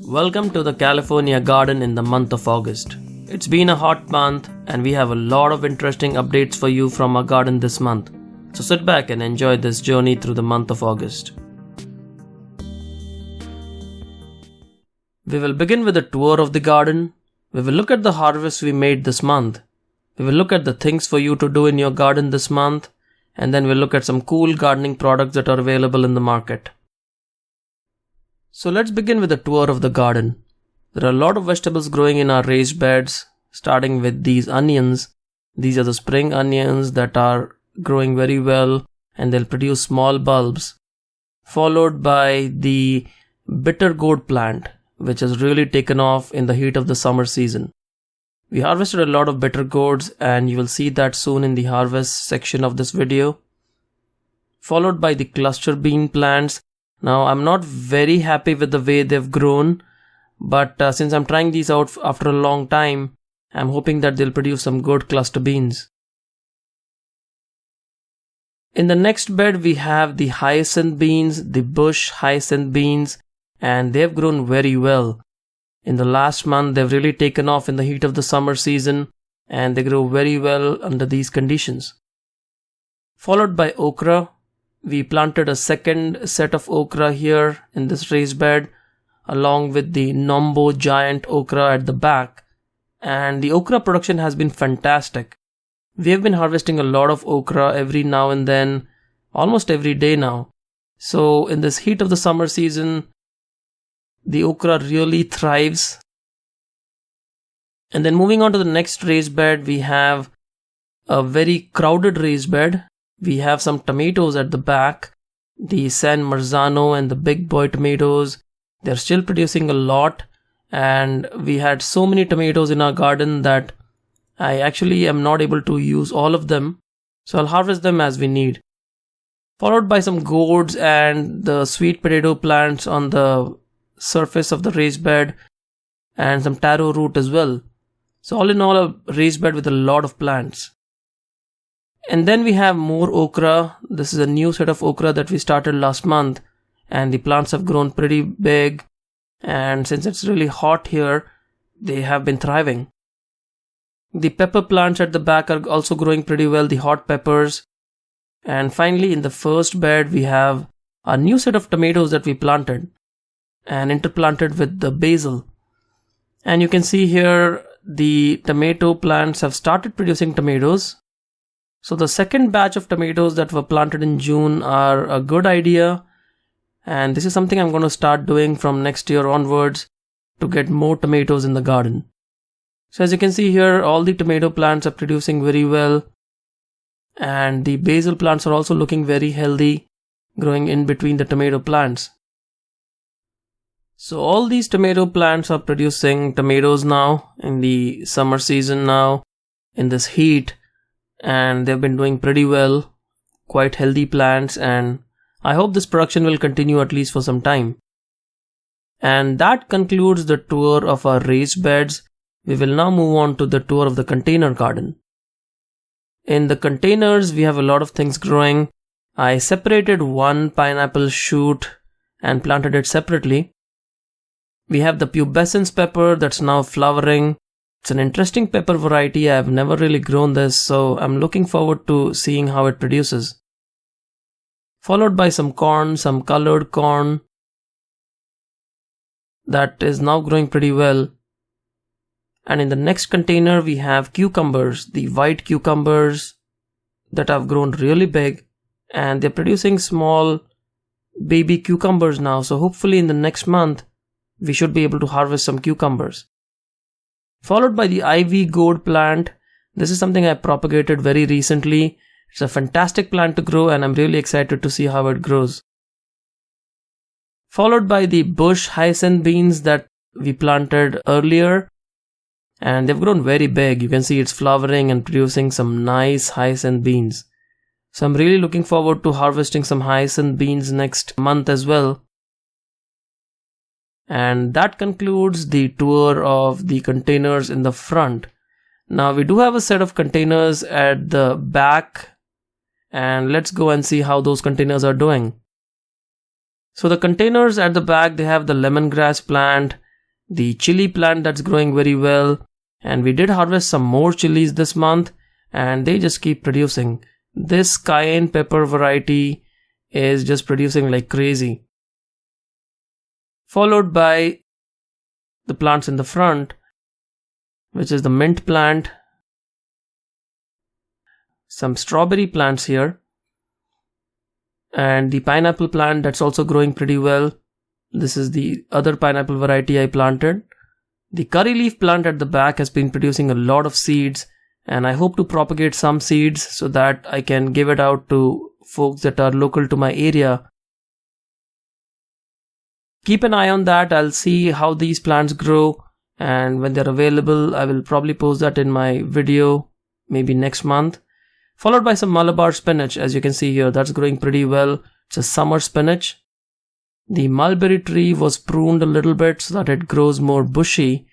Welcome to the California garden in the month of August. It's been a hot month and we have a lot of interesting updates for you from our garden this month. So sit back and enjoy this journey through the month of August. We will begin with a tour of the garden. We will look at the harvest we made this month. We will look at the things for you to do in your garden this month. And then we'll look at some cool gardening products that are available in the market. So let's begin with a tour of the garden. There are a lot of vegetables growing in our raised beds, starting with these onions. These are the spring onions that are growing very well and they'll produce small bulbs. Followed by the bitter gourd plant, which has really taken off in the heat of the summer season. We harvested a lot of bitter gourds and you will see that soon in the harvest section of this video. Followed by the cluster bean plants. Now I'm not very happy with the way they've grown, but since I'm trying these out after a long time, I'm hoping that they'll produce some good cluster beans. In the next bed we have the hyacinth beans, the bush hyacinth beans, and they've grown very well. In the last month they've really taken off in the heat of the summer season and they grow very well under these conditions. Followed by okra. We planted a second set of okra here in this raised bed along with the Nombo giant okra at the back, and the okra production has been fantastic. We have been harvesting a lot of okra every now and then, almost every day now. So in this heat of the summer season, the okra really thrives. And then moving on to the next raised bed, we have a very crowded raised bed. We have some tomatoes at the back, the San Marzano and the big boy tomatoes. They're still producing a lot and we had so many tomatoes in our garden that I actually am not able to use all of them. So I'll harvest them as we need. Followed by some gourds and the sweet potato plants on the surface of the raised bed and some taro root as well. So all in all, a raised bed with a lot of plants. And then we have more okra. This is a new set of okra that we started last month and the plants have grown pretty big, and since it's really hot here, they have been thriving. The pepper plants at the back are also growing pretty well, the hot peppers. And finally in the first bed we have a new set of tomatoes that we planted and interplanted with the basil. And you can see here the tomato plants have started producing tomatoes. So the second batch of tomatoes that were planted in June are a good idea, and this is something I'm going to start doing from next year onwards to get more tomatoes in the garden. So as you can see here, all the tomato plants are producing very well, and the basil plants are also looking very healthy, growing in between the tomato plants. So all these tomato plants are producing tomatoes now in the summer season now in this heat. And they've been doing pretty well, quite healthy plants, and I hope this production will continue at least for some time. And that concludes the tour of our raised beds. We will now move on to the tour of the container garden. In the containers we have a lot of things growing. I separated one pineapple shoot and planted it separately. We have the pubescence pepper that's now flowering. It's an interesting pepper variety. I've never really grown this, so I'm looking forward to seeing how it produces. Followed by some corn, some colored corn that is now growing pretty well. And in the next container we have cucumbers, the white cucumbers that have grown really big and they're producing small baby cucumbers now. So hopefully in the next month we should be able to harvest some cucumbers. Followed by the ivy gourd plant. This is something I propagated very recently. It's a fantastic plant to grow and I'm really excited to see how it grows. Followed by the bush hyacinth beans that we planted earlier. And they've grown very big. You can see it's flowering and producing some nice hyacinth beans. So I'm really looking forward to harvesting some hyacinth beans next month as well. And that concludes the tour of the containers in the front. Now we do have a set of containers at the back and let's go and see how those containers are doing. So the containers at the back, they have the lemongrass plant the chili plant that's growing very well, and we did harvest some more chilies this month, and they just keep producing. This cayenne pepper variety is just producing like crazy. Followed by the plants in the front, which is the mint plant, some strawberry plants here, and the pineapple plant that's also growing pretty well. This is the other pineapple variety I planted. The curry leaf plant at the back has been producing a lot of seeds, and I hope to propagate some seeds so that I can give it out to folks that are local to my area. Keep an eye on that. I'll see how these plants grow, and when they're available, I will probably post that in my video maybe next month. Followed by some Malabar spinach, as you can see here, that's growing pretty well. It's a summer spinach. The mulberry tree was pruned a little bit so that it grows more bushy.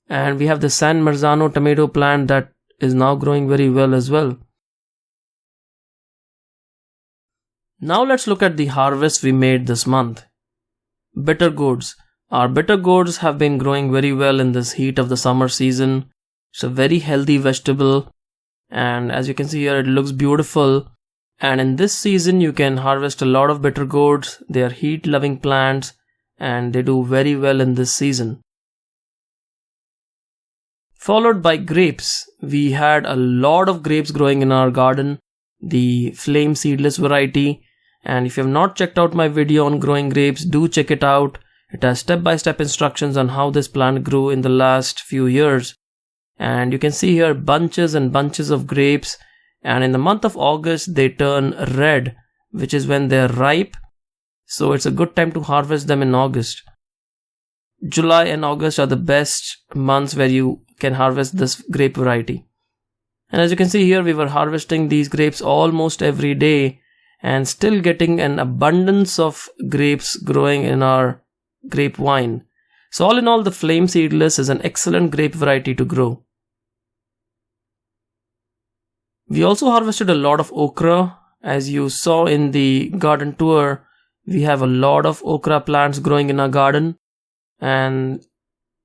And we have the San Marzano tomato plant that is now growing very well as well. Now let's look at the harvest we made this month. Bitter gourds. Our bitter gourds have been growing very well in this heat of the summer season. It's a very healthy vegetable, and as you can see here, it looks beautiful. And in this season you can harvest a lot of bitter gourds. They are heat loving plants and they do very well in this season. Followed by grapes. We had a lot of grapes growing in our garden, the flame seedless variety. And if you have not checked out my video on growing grapes, do check it out. It has step-by-step instructions on how this plant grew in the last few years. And you can see here bunches and bunches of grapes. And in the month of August, they turn red, which is when they're ripe. So it's a good time to harvest them in August. July and August are the best months where you can harvest this grape variety. And as you can see here, we were harvesting these grapes almost every day and still getting an abundance of grapes growing in our grape vine. So all in all, the flame seedless is an excellent grape variety to grow. We also harvested a lot of okra. As you saw in the garden tour, we have a lot of okra plants growing in our garden, and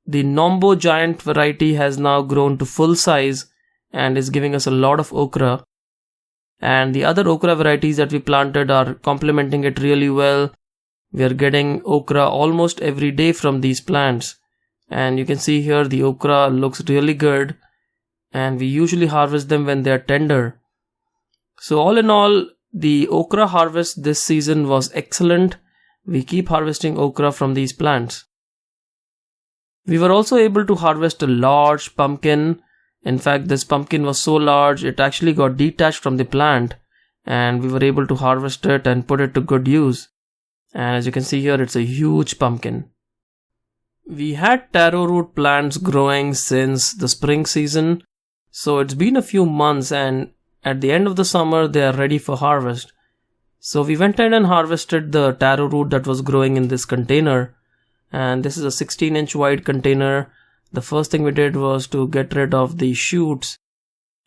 the Nombo giant variety has now grown to full size and is giving us a lot of okra. And the other okra varieties that we planted are complementing it really well. We are getting okra almost every day from these plants, and you can see here the okra looks really good, and we usually harvest them when they are tender. So all in all, the okra harvest this season was excellent. We keep harvesting okra from these plants. We were also able to harvest a large pumpkin. In fact, this pumpkin was so large, it actually got detached from the plant, and we were able to harvest it and put it to good use. And as you can see here, it's a huge pumpkin. We had taro root plants growing since the spring season. So it's been a few months, and at the end of the summer, they are ready for harvest. So we went ahead and harvested the taro root that was growing in this container. And this is a 16-inch wide container. The first thing we did was to get rid of the shoots,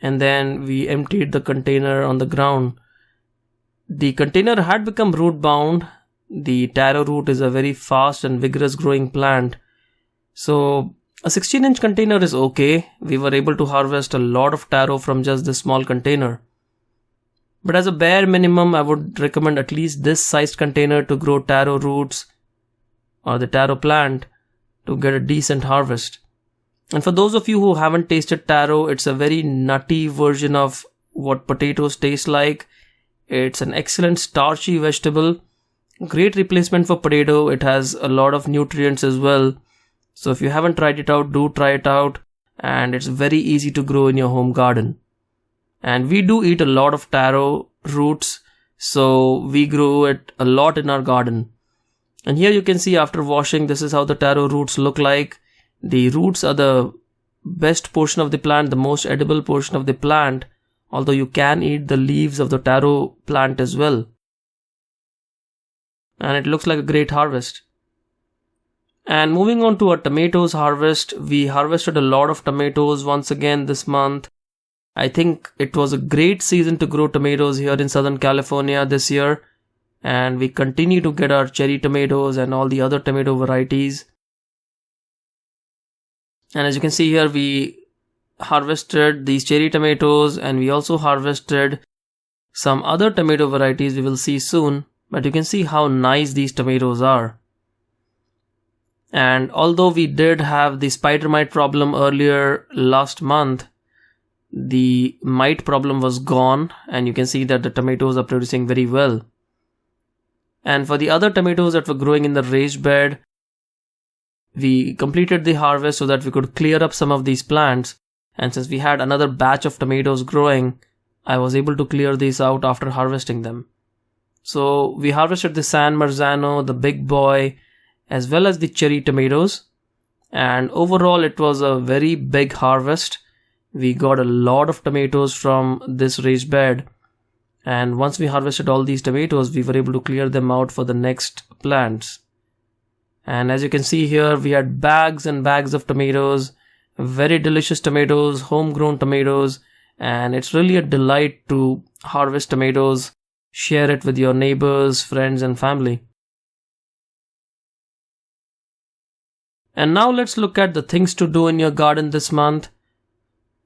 and then we emptied the container on the ground. The container had become root bound. The taro root is a very fast and vigorous growing plant. So a 16-inch container is okay. We were able to harvest a lot of taro from just this small container. But as a bare minimum, I would recommend at least this sized container to grow taro roots or the taro plant to get a decent harvest. And for those of you who haven't tasted taro, it's a very nutty version of what potatoes taste like. It's an excellent starchy vegetable. Great replacement for potato. It has a lot of nutrients as well. So if you haven't tried it out, do try it out. And it's very easy to grow in your home garden. And we do eat a lot of taro roots, so we grow it a lot in our garden. And here you can see after washing, this is how the taro roots look like. The roots are the best portion of the plant, the most edible portion of the plant, although you can eat the leaves of the taro plant as well. And it looks like a great harvest. And moving on to our tomatoes harvest, we harvested a lot of tomatoes once again this month. I think it was a great season to grow tomatoes here in Southern California this year. And we continue to get our cherry tomatoes and all the other tomato varieties. And as you can see here, we harvested these cherry tomatoes, and we also harvested some other tomato varieties we will see soon. But you can see how nice these tomatoes are. And although we did have the spider mite problem earlier last month, the mite problem was gone, and you can see that the tomatoes are producing very well. And for the other tomatoes that were growing in the raised bed, we completed the harvest so that we could clear up some of these plants. And since we had another batch of tomatoes growing, I was able to clear these out after harvesting them. So we harvested the San Marzano, the Big Boy, as well as the cherry tomatoes. And overall it was a very big harvest. We got a lot of tomatoes from this raised bed. And once we harvested all these tomatoes, we were able to clear them out for the next plants. And as you can see here, we had bags and bags of tomatoes, very delicious tomatoes, homegrown tomatoes, and it's really a delight to harvest tomatoes, share it with your neighbors, friends, and family. And now let's look at the things to do in your garden this month.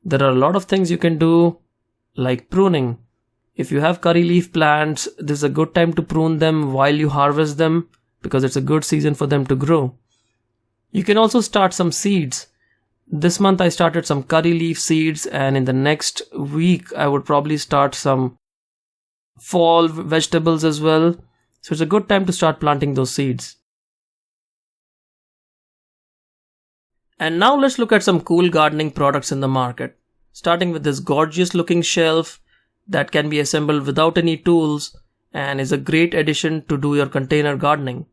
There are a lot of things you can do, like pruning. If you have curry leaf plants, this is a good time to prune them while you harvest them, because it's a good season for them to grow. You can also start some seeds. This month I started some curry leaf seeds, and in the next week I would probably start some fall vegetables as well. So it's a good time to start planting those seeds. And now let's look at some cool gardening products in the market. Starting with this gorgeous looking shelf that can be assembled without any tools and is a great addition to do your container gardening.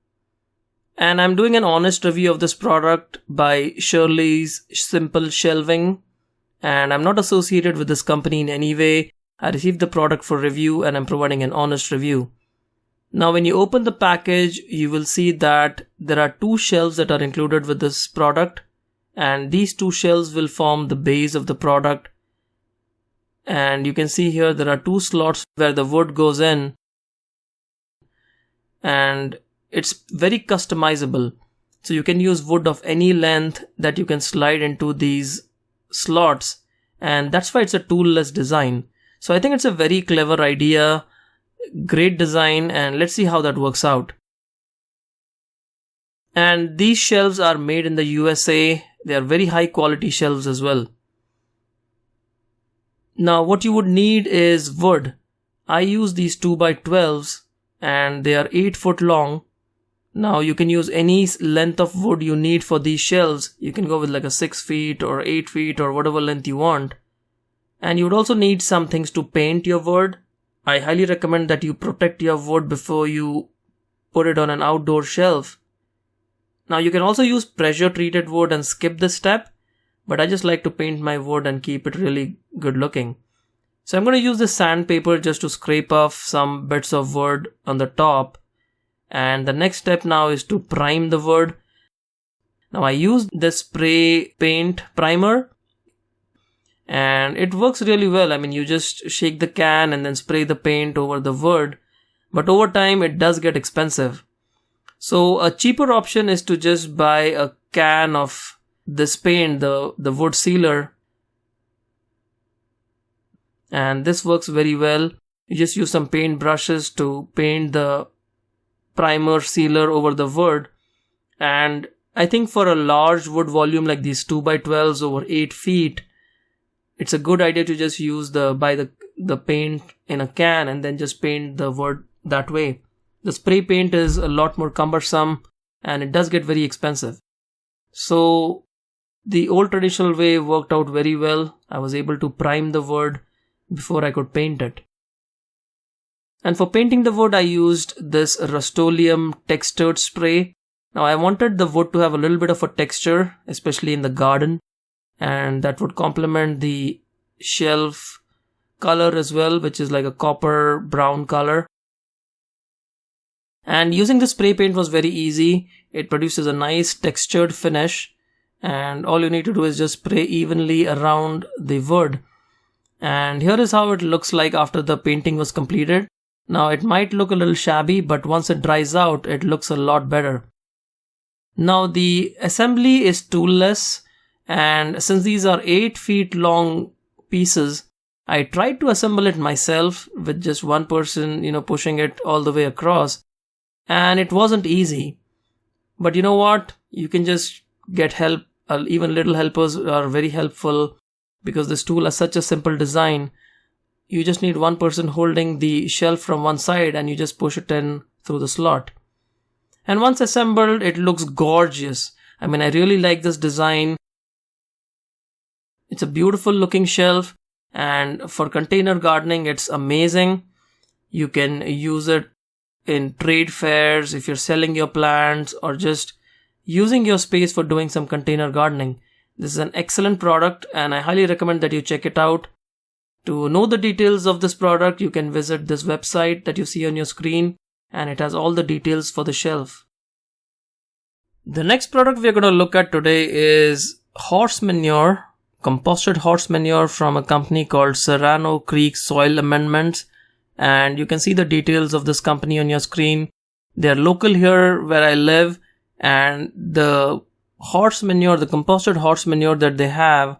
And I'm doing an honest review of this product by Shirley's Simple Shelving, and I'm not associated with this company in any way. I received the product for review and I'm providing an honest review. Now when you open the package, you will see that there are 2 shelves that are included with this product, and these 2 shelves will form the base of the product. And you can see here there are 2 slots where the wood goes in, and it's very customizable. So you can use wood of any length that you can slide into these slots, and that's why it's a toolless design. So I think it's a very clever idea, great design, and let's see how that works out. And these shelves are made in the USA. They are very high quality shelves as well. Now what you would need is wood. I use these 2x12s and they are 8 foot long. Now you can use any length of wood you need for these shelves. You can go with like a 6 feet or 8 feet or whatever length you want. And you would also need some things to paint your wood. I highly recommend that you protect your wood before you put it on an outdoor shelf. Now you can also use pressure treated wood and skip this step, but I just like to paint my wood and keep it really good looking. So I'm going to use this sandpaper just to scrape off some bits of wood on the top. And the next step now is to prime the wood. Now I use this spray paint primer, and it works really well. I mean, you just shake the can and then spray the paint over the wood, but over time it does get expensive. So a cheaper option is to just buy a can of this paint, the wood sealer, and this works very well. You just use some paint brushes to paint the primer sealer over the wood, and I think for a large wood volume like these 2x12s over 8 feet, it's a good idea to just use buy the paint in a can and then just paint the wood that way. The spray paint is a lot more cumbersome and it does get very expensive. So the old traditional way worked out very well. I was able to prime the wood before I could paint it. And for painting the wood, I used this Rust-Oleum textured spray. Now I wanted the wood to have a little bit of a texture, especially in the garden, and that would complement the shelf color as well, which is like a copper brown color. And using the spray paint was very easy. It produces a nice textured finish, and all you need to do is just spray evenly around the wood. And here is how it looks like after the painting was completed. Now it might look a little shabby, but once it dries out, it looks a lot better. Now the assembly is toolless, And since these are 8 feet long pieces, I tried to assemble it myself with just one person, pushing it all the way across. And it wasn't easy. But you know what? You can just get help. Even little helpers are very helpful because this tool has such a simple design. You just need one person holding the shelf from one side and you just push it in through the slot. And once assembled, it looks gorgeous. I really like this design. It's a beautiful looking shelf, and for container gardening, it's amazing. You can use it in trade fairs if you're selling your plants or just using your space for doing some container gardening. This is an excellent product and I highly recommend that you check it out. To know the details of this product, you can visit this website that you see on your screen, and it has all the details for the shelf. The next product we're going to look at today is horse manure, composted horse manure from a company called Serrano Creek Soil Amendments. And you can see the details of this company on your screen. They are local here where I live, and the horse manure, the composted horse manure that they have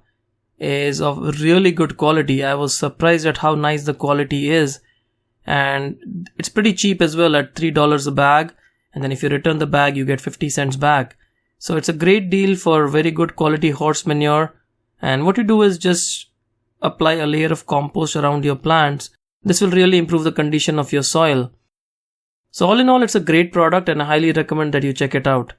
is of really good quality. I was surprised at how nice the quality is, and it's pretty cheap as well at $3 a bag, and then if you return the bag you get 50 cents back. So it's a great deal for very good quality horse manure. And what you do is just apply a layer of compost around your plants. This will really improve the condition of your soil. So all in all, it's a great product and I highly recommend that you check it out.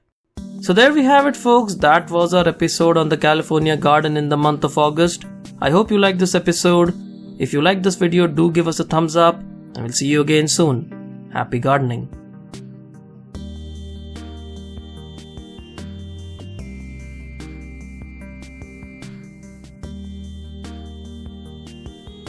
So there we have it, folks. That was our episode on the California garden in the month of August. I hope you liked this episode. If you liked this video, do give us a thumbs up and we'll see you again soon. Happy gardening.